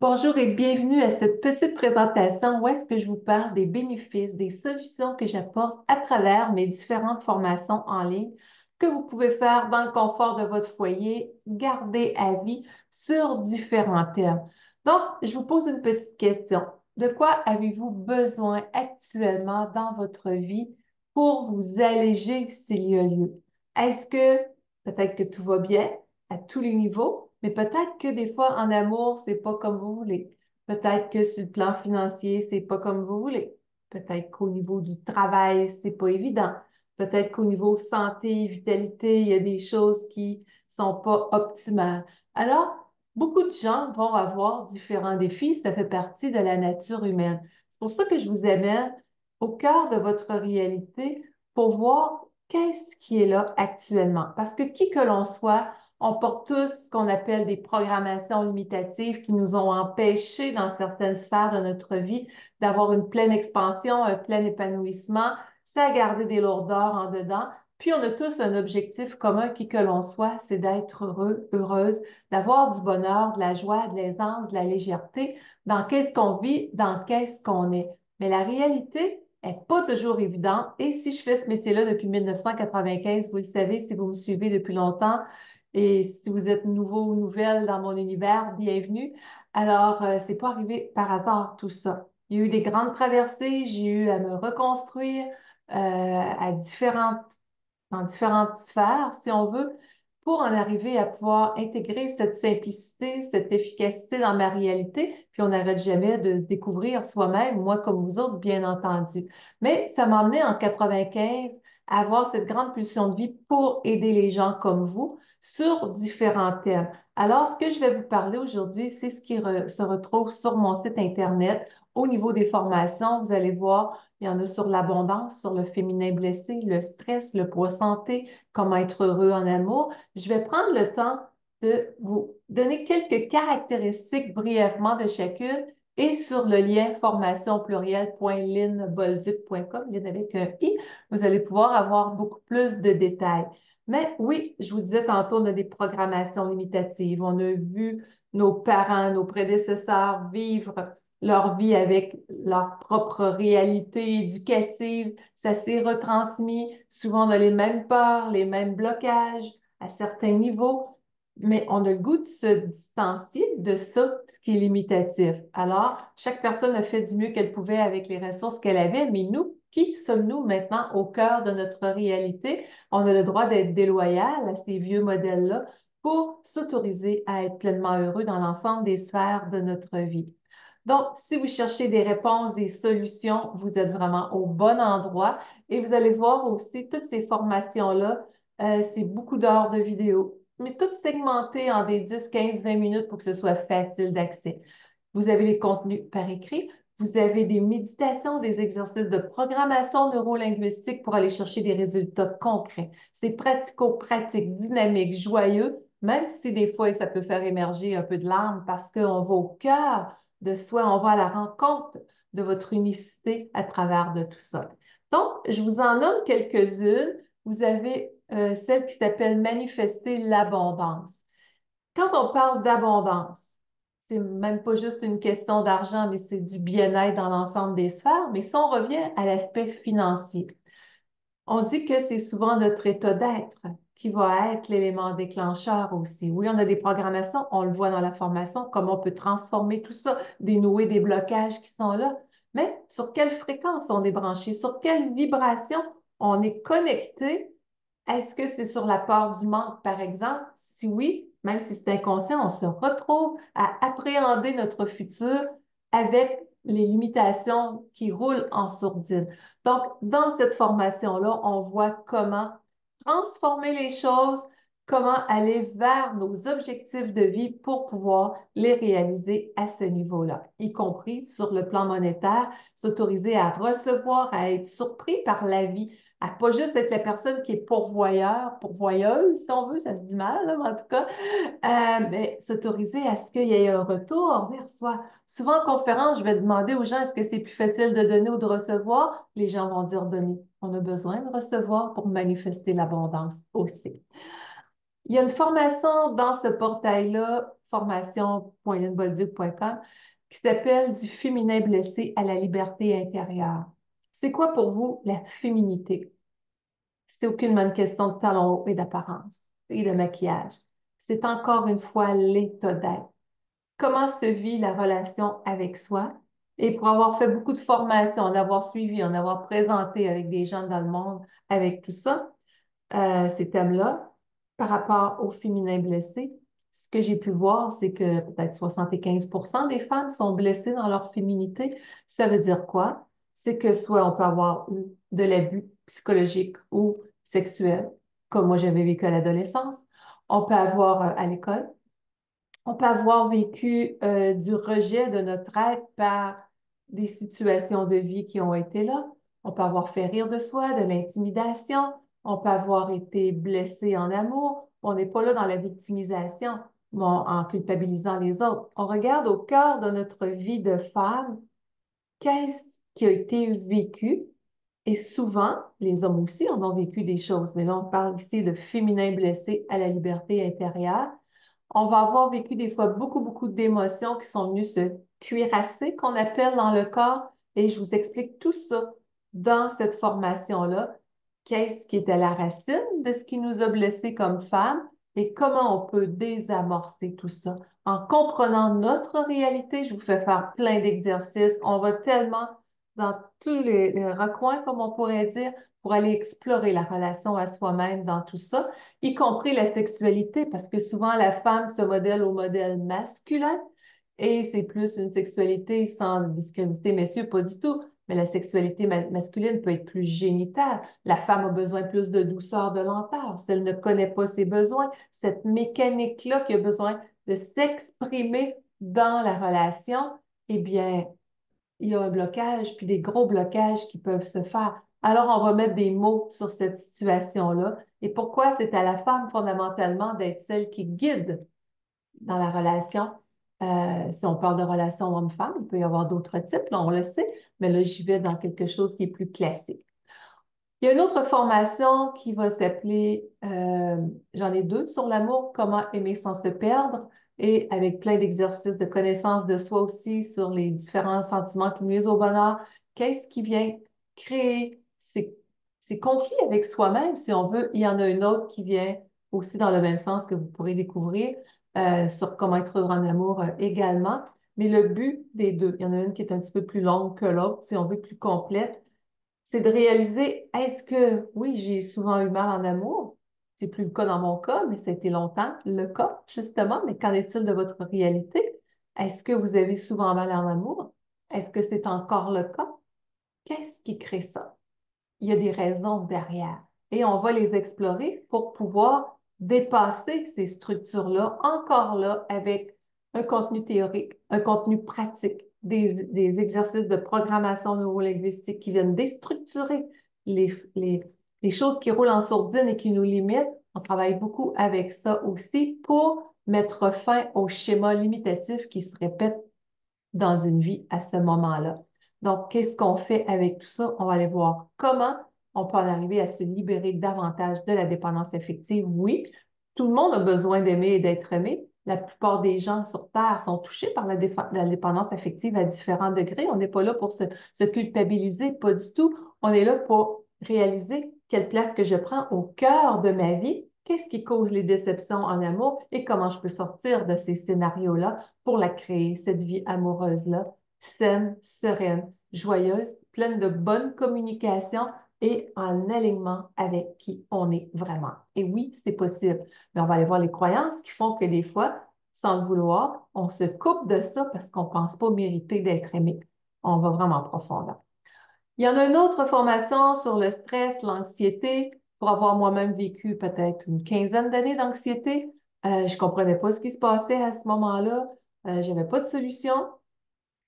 Bonjour et bienvenue à cette petite présentation où est-ce que je vous parle des bénéfices, des solutions que j'apporte à travers mes différentes formations en ligne que vous pouvez faire dans le confort de votre foyer, garder à vie sur différents thèmes. Donc, je vous pose une petite question. De quoi avez-vous besoin actuellement dans votre vie pour vous alléger s'il y a lieu? Est-ce que peut-être que tout va bien à tous les niveaux, mais peut-être que des fois en amour, c'est pas comme vous voulez. Peut-être que sur le plan financier, c'est pas comme vous voulez. Peut-être qu'au niveau du travail, c'est pas évident. Peut-être qu'au niveau santé, vitalité, il y a des choses qui sont pas optimales. Alors, beaucoup de gens vont avoir différents défis. Ça fait partie de la nature humaine. C'est pour ça que je vous amène au cœur de votre réalité pour voir qu'est-ce qui est là actuellement. Parce que qui que l'on soit, on porte tous ce qu'on appelle des programmations limitatives qui nous ont empêchés dans certaines sphères de notre vie d'avoir une pleine expansion, un plein épanouissement, c'est à garder des lourdeurs en dedans. Puis on a tous un objectif commun, qui que l'on soit, c'est d'être heureux, heureuse, d'avoir du bonheur, de la joie, de l'aisance, de la légèreté dans qu'est-ce qu'on vit, dans qu'est-ce qu'on est. Mais la réalité n'est pas toujours évidente. Et si je fais ce métier-là depuis 1995, vous le savez, si vous me suivez depuis longtemps, et si vous êtes nouveau ou nouvelle dans mon univers, bienvenue. Alors, c'est pas arrivé par hasard tout ça. Il y a eu des grandes traversées, j'ai eu à me reconstruire dans différentes sphères, si on veut, pour en arriver à pouvoir intégrer cette simplicité, cette efficacité dans ma réalité. Puis on n'arrête jamais de se découvrir soi-même, moi comme vous autres, bien entendu. Mais ça m'a amené en 95 à avoir cette grande pulsion de vie pour aider les gens comme vous sur différents thèmes. Alors, ce que je vais vous parler aujourd'hui, c'est ce qui se retrouve sur mon site Internet. Au niveau des formations, vous allez voir, il y en a sur l'abondance, sur le féminin blessé, le stress, le poids santé, comment être heureux en amour. Je vais prendre le temps de vous donner quelques caractéristiques brièvement de chacune et sur le lien formation au pluriel.linbolduc.com, lien avec un i, vous allez pouvoir avoir beaucoup plus de détails. Mais oui, je vous disais tantôt, on a des programmations limitatives. On a vu nos parents, nos prédécesseurs vivre leur vie avec leur propre réalité éducative. Ça s'est retransmis souvent dans les mêmes peurs, les mêmes blocages à certains niveaux, mais on a le goût de se distancier de ça, ce qui est limitatif. Alors, chaque personne a fait du mieux qu'elle pouvait avec les ressources qu'elle avait, mais nous, qui sommes-nous maintenant au cœur de notre réalité? On a le droit d'être déloyal à ces vieux modèles-là pour s'autoriser à être pleinement heureux dans l'ensemble des sphères de notre vie. Donc, si vous cherchez des réponses, des solutions, vous êtes vraiment au bon endroit. Et vous allez voir aussi toutes ces formations-là, c'est beaucoup d'heures de vidéo, mais toutes segmentées en des 10, 15, 20 minutes pour que ce soit facile d'accès. Vous avez les contenus par écrit, vous avez des méditations, des exercices de programmation neurolinguistique pour aller chercher des résultats concrets. C'est pratico-pratique, dynamique, joyeux, même si des fois ça peut faire émerger un peu de larmes parce qu'on va au cœur de soi, on va à la rencontre de votre unicité à travers de tout ça. Donc, je vous en nomme quelques-unes. Vous avez celle qui s'appelle Manifester l'abondance. Quand on parle d'abondance, c'est même pas juste une question d'argent, mais c'est du bien-être dans l'ensemble des sphères. Mais si on revient à l'aspect financier, on dit que c'est souvent notre état d'être qui va être l'élément déclencheur aussi. Oui, on a des programmations, on le voit dans la formation, comment on peut transformer tout ça, dénouer des blocages qui sont là. Mais sur quelle fréquence on est branché, sur quelle vibration on est connecté? Est-ce que c'est sur la peur du manque, par exemple? Si oui, même si c'est inconscient, on se retrouve à appréhender notre futur avec les limitations qui roulent en sourdine. Donc, dans cette formation-là, on voit comment transformer les choses, comment aller vers nos objectifs de vie pour pouvoir les réaliser à ce niveau-là, y compris sur le plan monétaire, s'autoriser à recevoir, à être surpris par la vie, à pas juste être la personne qui est pourvoyeur, pourvoyeuse, si on veut, ça se dit mal, là, mais en tout cas, mais s'autoriser à ce qu'il y ait un retour vers soi. Souvent en conférence, je vais demander aux gens, est-ce que c'est plus facile de donner ou de recevoir? Les gens vont dire donner. On a besoin de recevoir pour manifester l'abondance aussi. Il y a une formation dans ce portail-là, formation.yonbolduc.com, qui s'appelle Du féminin blessé à la liberté intérieure. C'est quoi pour vous la féminité? C'est aucunement une question de talons hauts et d'apparence et de maquillage. C'est encore une fois l'état d'être. Comment se vit la relation avec soi? Et pour avoir fait beaucoup de formations, en avoir suivi, en avoir présenté avec des gens dans le monde, avec tout ça, ces thèmes-là, par rapport au féminin blessé, ce que j'ai pu voir, c'est que peut-être 75% des femmes sont blessées dans leur féminité. Ça veut dire quoi? C'est que soit on peut avoir eu de l'abus psychologique ou sexuel, comme moi j'avais vécu à l'adolescence. On peut avoir à l'école. On peut avoir vécu du rejet de notre être par des situations de vie qui ont été là. On peut avoir fait rire de soi, de l'intimidation. On peut avoir été blessé en amour. On n'est pas là dans la victimisation, mais en culpabilisant les autres. On regarde au cœur de notre vie de femme, qu'est-ce qui a été vécu. Et souvent, les hommes aussi en ont vécu des choses. Mais là, on parle ici de féminin blessé à la liberté intérieure. On va avoir vécu des fois beaucoup, beaucoup d'émotions qui sont venues se cuirasser, qu'on appelle dans le corps. Et je vous explique tout ça dans cette formation-là. Qu'est-ce qui est à la racine de ce qui nous a blessés comme femmes et comment on peut désamorcer tout ça. En comprenant notre réalité, je vous fais faire plein d'exercices. On va tellement dans tous les recoins, comme on pourrait dire, pour aller explorer la relation à soi-même dans tout ça, y compris la sexualité, parce que souvent la femme se modèle au modèle masculin et c'est plus une sexualité sans discréditer messieurs, pas du tout. Mais la sexualité masculine peut être plus génitale. La femme a besoin plus de douceur, de lenteur. Si elle ne connaît pas ses besoins, cette mécanique-là qui a besoin de s'exprimer dans la relation, eh bien, il y a un blocage, puis des gros blocages qui peuvent se faire. Alors, on va mettre des mots sur cette situation-là. Et pourquoi c'est à la femme fondamentalement d'être celle qui guide dans la relation. Si on parle de relation homme-femme, il peut y avoir d'autres types, là, on le sait, mais là, j'y vais dans quelque chose qui est plus classique. Il y a une autre formation qui va s'appeler, j'en ai deux sur l'amour, comment aimer sans se perdre, et avec plein d'exercices de connaissance de soi aussi sur les différents sentiments qui nuisent au bonheur. Qu'est-ce qui vient créer ces conflits avec soi-même, si on veut. Il y en a une autre qui vient aussi dans le même sens que vous pourrez découvrir sur comment être heureux en amour également. Mais le but des deux, il y en a une qui est un petit peu plus longue que l'autre, si on veut, plus complète, c'est de réaliser, est-ce que, oui, j'ai souvent eu mal en amour, c'est plus le cas dans mon cas, mais ça a été longtemps le cas, justement, mais qu'en est-il de votre réalité? Est-ce que vous avez souvent mal en amour? Est-ce que c'est encore le cas? Qu'est-ce qui crée ça? Il y a des raisons derrière. Et on va les explorer pour pouvoir dépasser ces structures-là, encore là, avec un contenu théorique, un contenu pratique, des exercices de programmation neurolinguistique qui viennent déstructurer les choses qui roulent en sourdine et qui nous limitent. On travaille beaucoup avec ça aussi pour mettre fin aux schémas limitatifs qui se répètent dans une vie à ce moment-là. Donc, qu'est-ce qu'on fait avec tout ça? On va aller voir comment on peut en arriver à se libérer davantage de la dépendance affective. Oui, tout le monde a besoin d'aimer et d'être aimé. La plupart des gens sur Terre sont touchés par la dépendance affective à différents degrés. On n'est pas là pour se culpabiliser, pas du tout. On est là pour réaliser quelle place que je prends au cœur de ma vie, qu'est-ce qui cause les déceptions en amour et comment je peux sortir de ces scénarios-là pour la créer, cette vie amoureuse-là, saine, sereine, joyeuse, pleine de bonne communication et en alignement avec qui on est vraiment. Et oui, c'est possible. Mais on va aller voir les croyances qui font que des fois, sans le vouloir, on se coupe de ça parce qu'on ne pense pas mériter d'être aimé. On va vraiment en profondeur. Il y en a une autre formation sur le stress, l'anxiété, pour avoir moi-même vécu peut-être une quinzaine d'années d'anxiété. Je ne comprenais pas ce qui se passait à ce moment-là. Je n'avais pas de solution.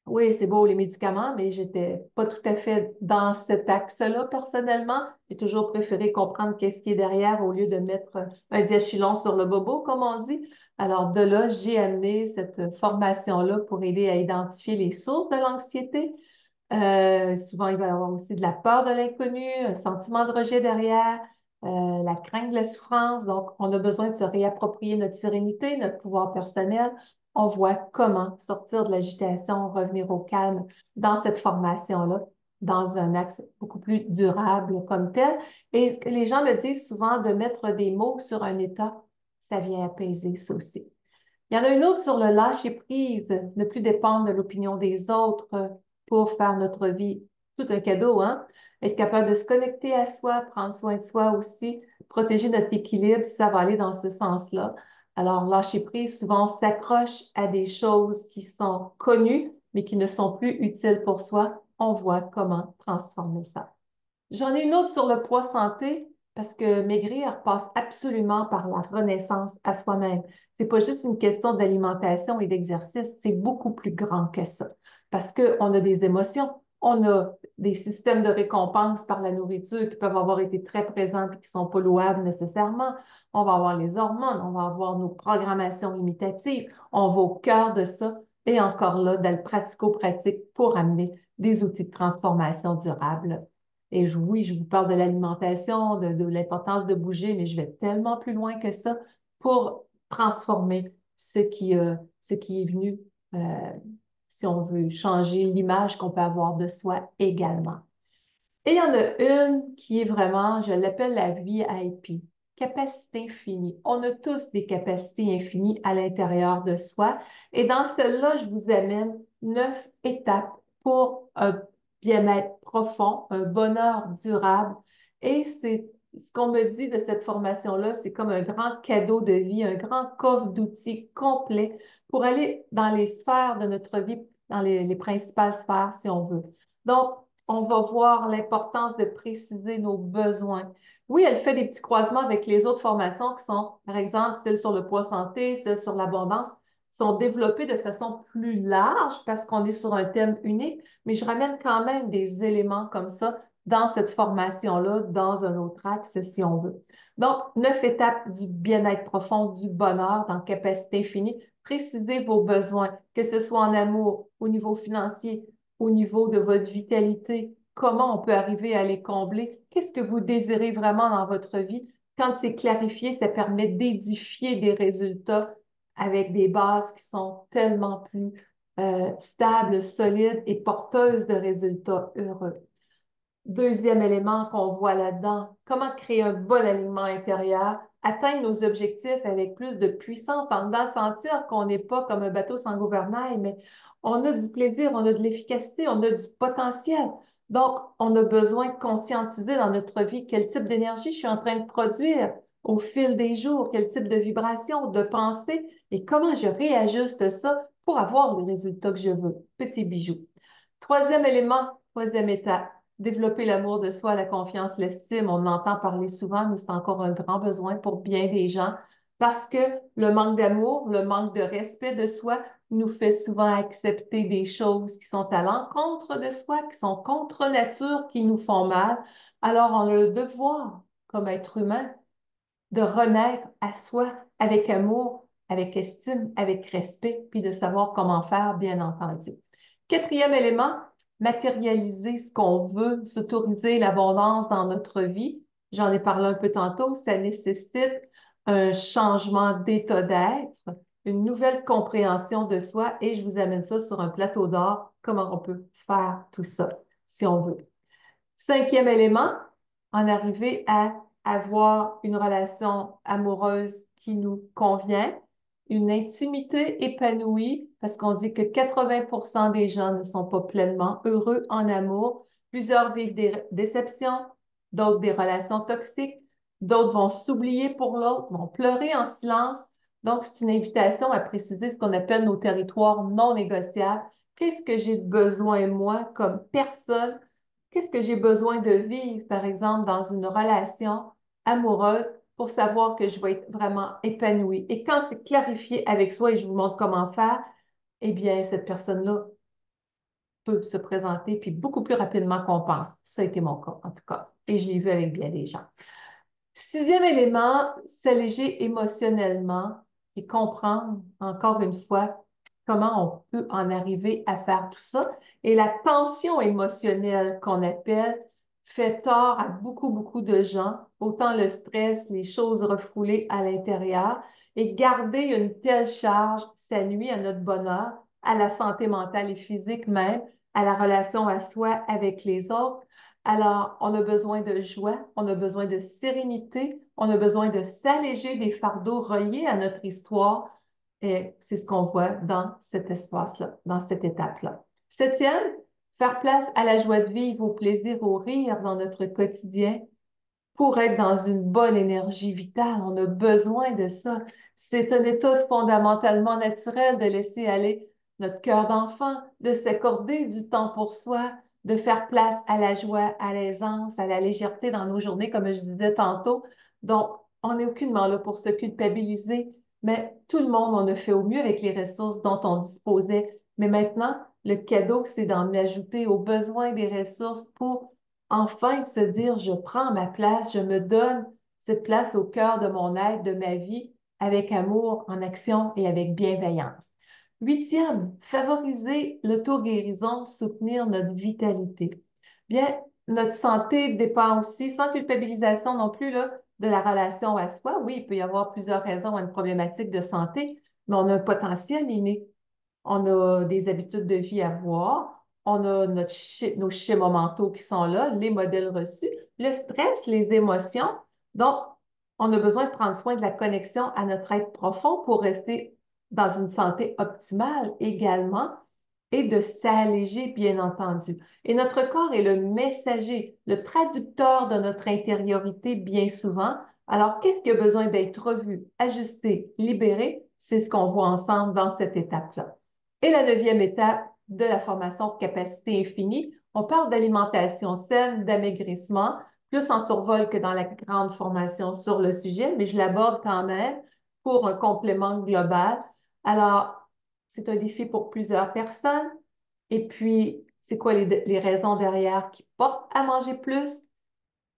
Oui, c'est beau les médicaments, mais j'étais pas tout à fait dans cet axe-là personnellement. J'ai toujours préféré comprendre qu'est-ce qui est derrière au lieu de mettre un diachylon sur le bobo, comme on dit. Alors de là, j'ai amené cette formation-là pour aider à identifier les sources de l'anxiété. Souvent, il va y avoir aussi de la peur de l'inconnu, un sentiment de rejet derrière. la crainte de la souffrance. Donc, on a besoin de se réapproprier notre sérénité, notre pouvoir personnel. On voit comment sortir de l'agitation, revenir au calme dans cette formation-là, dans un axe beaucoup plus durable comme tel. Et ce que les gens me disent souvent de mettre des mots sur un état, ça vient apaiser ça aussi. Il y en a une autre sur le lâcher prise, ne plus dépendre de l'opinion des autres pour faire notre vie tout un cadeau, hein? Être capable de se connecter à soi, prendre soin de soi aussi, protéger notre équilibre, ça va aller dans ce sens-là. Alors, lâcher prise, souvent, on s'accroche à des choses qui sont connues, mais qui ne sont plus utiles pour soi. On voit comment transformer ça. J'en ai une autre sur le poids santé parce que maigrir passe absolument par la renaissance à soi-même. C'est pas juste une question d'alimentation et d'exercice, c'est beaucoup plus grand que ça. Parce qu'on a des émotions, on a des systèmes de récompense par la nourriture qui peuvent avoir été très présents et qui sont pas louables nécessairement. On va avoir les hormones, on va avoir nos programmations limitatives, on va au cœur de ça et encore là, dans le pratico-pratique pour amener des outils de transformation durable. Et oui, je vous parle de l'alimentation, de l'importance de bouger, mais je vais tellement plus loin que ça pour transformer ce qui est venu, euh, si on veut changer l'image qu'on peut avoir de soi également. Et il y en a une qui est vraiment, je l'appelle la VIP, capacité infinie. On a tous des capacités infinies à l'intérieur de soi. Et dans celle-là, je vous amène 9 étapes pour un bien-être profond, un bonheur durable. Et c'est ce qu'on me dit de cette formation-là, c'est comme un grand cadeau de vie, un grand coffre d'outils complet pour aller dans les sphères de notre vie, dans les principales sphères, si on veut. Donc, on va voir l'importance de préciser nos besoins. Oui, elle fait des petits croisements avec les autres formations qui sont, par exemple, celles sur le poids santé, celles sur l'abondance, sont développées de façon plus large parce qu'on est sur un thème unique, mais je ramène quand même des éléments comme ça dans cette formation-là, dans un autre axe, si on veut. Donc, 9 étapes du bien-être profond, du bonheur dans capacité infinie. Précisez vos besoins, que ce soit en amour, au niveau financier, au niveau de votre vitalité, comment on peut arriver à les combler, qu'est-ce que vous désirez vraiment dans votre vie. Quand c'est clarifié, ça permet d'édifier des résultats avec des bases qui sont tellement plus stables, solides et porteuses de résultats heureux. Deuxième élément qu'on voit là-dedans, comment créer un bon alignement intérieur, atteindre nos objectifs avec plus de puissance, en dedans, sentir qu'on n'est pas comme un bateau sans gouvernail, mais on a du plaisir, on a de l'efficacité, on a du potentiel. Donc, on a besoin de conscientiser dans notre vie quel type d'énergie je suis en train de produire au fil des jours, quel type de vibration, de pensée et comment je réajuste ça pour avoir le résultat que je veux. Petit bijou. Troisième élément, troisième étape, développer l'amour de soi, la confiance, l'estime. On en entend parler souvent, mais c'est encore un grand besoin pour bien des gens parce que le manque d'amour, le manque de respect de soi nous fait souvent accepter des choses qui sont à l'encontre de soi, qui sont contre nature, qui nous font mal. Alors, on a le devoir, comme être humain, de renaître à soi avec amour, avec estime, avec respect, puis de savoir comment faire, bien entendu. Quatrième élément, matérialiser ce qu'on veut, s'autoriser l'abondance dans notre vie. J'en ai parlé un peu tantôt, ça nécessite un changement d'état d'être, une nouvelle compréhension de soi et je vous amène ça sur un plateau d'or, comment on peut faire tout ça si on veut. Cinquième élément, en arriver à avoir une relation amoureuse qui nous convient, une intimité épanouie, parce qu'on dit que 80% des gens ne sont pas pleinement heureux en amour. Plusieurs vivent des déceptions, d'autres des relations toxiques, d'autres vont s'oublier pour l'autre, vont pleurer en silence. Donc, c'est une invitation à préciser ce qu'on appelle nos territoires non négociables. Qu'est-ce que j'ai besoin, moi, comme personne? Qu'est-ce que j'ai besoin de vivre, par exemple, dans une relation amoureuse pour savoir que je vais être vraiment épanouie? Et quand c'est clarifié avec soi et je vous montre comment faire, eh bien, cette personne-là peut se présenter puis beaucoup plus rapidement qu'on pense. Ça a été mon cas, en tout cas. Et je l'ai vu avec bien des gens. Sixième élément, s'alléger émotionnellement et comprendre, encore une fois, comment on peut en arriver à faire tout ça. Et la tension émotionnelle qu'on appelle fait tort à beaucoup, beaucoup de gens, autant le stress, les choses refoulées à l'intérieur, et garder une telle charge, ça nuit à notre bonheur, à la santé mentale et physique même, à la relation à soi avec les autres. Alors, on a besoin de joie, on a besoin de sérénité, on a besoin de s'alléger des fardeaux reliés à notre histoire. Et c'est ce qu'on voit dans cet espace-là, dans cette étape-là. Septième, faire place à la joie de vivre, au plaisir, au rire dans notre quotidien pour être dans une bonne énergie vitale. On a besoin de ça. C'est un état fondamentalement naturel de laisser aller notre cœur d'enfant, de s'accorder du temps pour soi, de faire place à la joie, à l'aisance, à la légèreté dans nos journées, comme je disais tantôt. Donc, on n'est aucunement là pour se culpabiliser, mais tout le monde, on a fait au mieux avec les ressources dont on disposait. Mais maintenant, le cadeau, c'est d'en ajouter aux besoins des ressources pour enfin se dire, je prends ma place, je me donne cette place au cœur de mon être, de ma vie, avec amour, en action et avec bienveillance. Huitième, favoriser l'auto-guérison, soutenir notre vitalité. Bien, notre santé dépend aussi, sans culpabilisation non plus, là, de la relation à soi. Oui, il peut y avoir plusieurs raisons à une problématique de santé, mais on a un potentiel inné. On a des habitudes de vie à voir, on a nos schémas mentaux qui sont là, les modèles reçus, le stress, les émotions. Donc, on a besoin de prendre soin de la connexion à notre être profond pour rester dans une santé optimale également et de s'alléger, bien entendu. Et notre corps est le messager, le traducteur de notre intériorité bien souvent. Alors, qu'est-ce qui a besoin d'être revu, ajusté, libéré? C'est ce qu'on voit ensemble dans cette étape-là. Et la neuvième étape de la formation capacité infinie, on parle d'alimentation saine, d'amaigrissement, plus en survol que dans la grande formation sur le sujet, mais je l'aborde quand même pour un complément global. Alors, c'est un défi pour plusieurs personnes. Et puis, c'est quoi les raisons derrière qui portent à manger plus?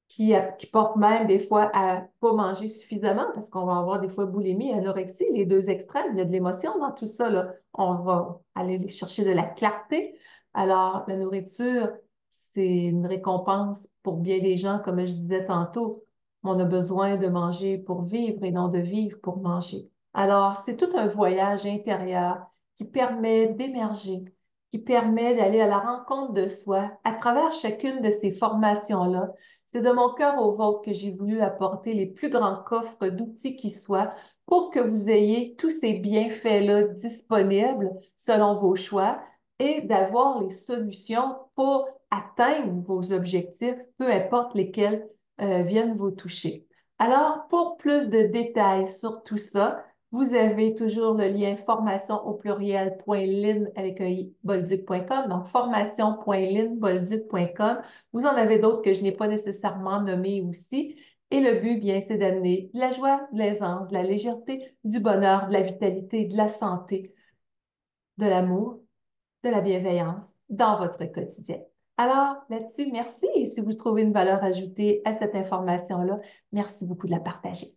Qui portent même des fois à pas manger suffisamment parce qu'on va avoir des fois boulimie, anorexie, les deux extrêmes. Il y a de l'émotion dans tout ça, là. On va aller chercher de la clarté. Alors, la nourriture, c'est une récompense pour bien des gens, comme je disais tantôt. On a besoin de manger pour vivre et non de vivre pour manger. Alors, c'est tout un voyage intérieur qui permet d'émerger, qui permet d'aller à la rencontre de soi à travers chacune de ces formations-là. C'est de mon cœur au vôtre que j'ai voulu apporter les plus grands coffres d'outils qui soient pour que vous ayez tous ces bienfaits-là disponibles selon vos choix et d'avoir les solutions pour atteindre vos objectifs, peu importe lesquels viennent vous toucher. Alors, pour plus de détails sur tout ça, vous avez toujours le lien formation au pluriel.lin avec un bolduc.com, donc formation.linbolduc.com. Vous en avez d'autres que je n'ai pas nécessairement nommés aussi. Et le but, bien, c'est d'amener de la joie, de l'aisance, de la légèreté, du bonheur, de la vitalité, de la santé, de l'amour, de la bienveillance dans votre quotidien. Alors, là-dessus, merci. Et si vous trouvez une valeur ajoutée à cette information-là, merci beaucoup de la partager.